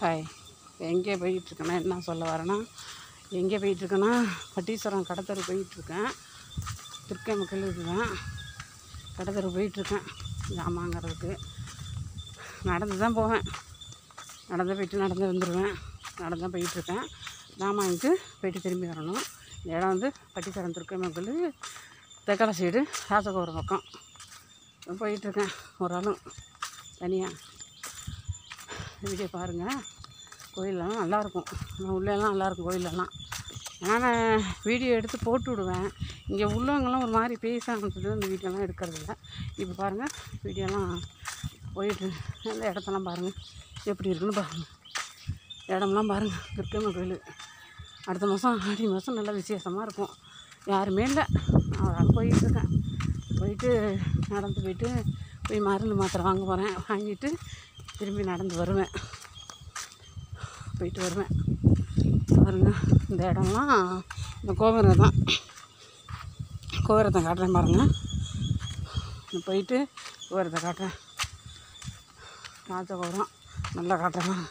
Hi, எங்கே போயிட்டுருக்கேன்னா என்ன சொல்ல வரேன்னா, எங்கே போயிட்டுருக்கேன்னா பட்டீஸ்வரம் கடத்தெரு போயிட்டுருக்கேன். திருக்கை மக்கள் இதுதான் கடத்தெரு போயிட்டுருக்கேன் ஜாமாங்கிறதுக்கு. நடந்து தான் போவேன், நடந்து போயிட்டு நடந்து வந்துடுவேன். நடந்து தான் போயிட்டுருக்கேன். ஜாமான் வாங்கிட்டு போயிட்டு திரும்பி வரணும். இந்த இடம் வந்து பட்டீஸ்வரம் திருக்கை மக்கள் தெற்கால சைடு ராசகோபுரம் பக்கம் போயிட்டுருக்கேன். ஒரு ஆளும் தனியாக. வீடியோ பாருங்கள். கோயிலெலாம் நல்லாயிருக்கும், உள்ளெல்லாம் நல்லாயிருக்கும் கோயிலெல்லாம். ஆனால் நான் வீடியோ எடுத்து போட்டு விடுவேன். இங்கே உள்ளவங்கெல்லாம் ஒரு மாதிரி பேச ஆரம்பிச்சது அந்த வீடியோலாம் எடுக்கிறதில்ல. இப்போ பாருங்கள், வீடியோலாம் போயிட்டு அந்த இடத்தெல்லாம் பாருங்கள் எப்படி இருக்குன்னு பாருங்கள். இடம்லாம் பாருங்கள். திருக்கை கோயில் அடுத்த மாதம் ஆடி மாதம் நல்லா விசேஷமாக இருக்கும். யாருமே இல்லை, நான் போயிட்டுருக்கேன். போயிட்டு நடந்து போயிட்டு போய் மருந்து மாத்திரை வாங்க போகிறேன். வாங்கிட்டு திரும்பி நடந்து வருவேன், போயிட்டு வருவேன். பாருங்கள், இந்த இடம்லாம் இந்த கோபுரம் தான். கோபுரத்தை காட்டுறேன் பாருங்கள். போயிட்டு கோபுரத்தை காட்டுறேன். ராஜகோபுரம் நல்லா காட்டுறேன்.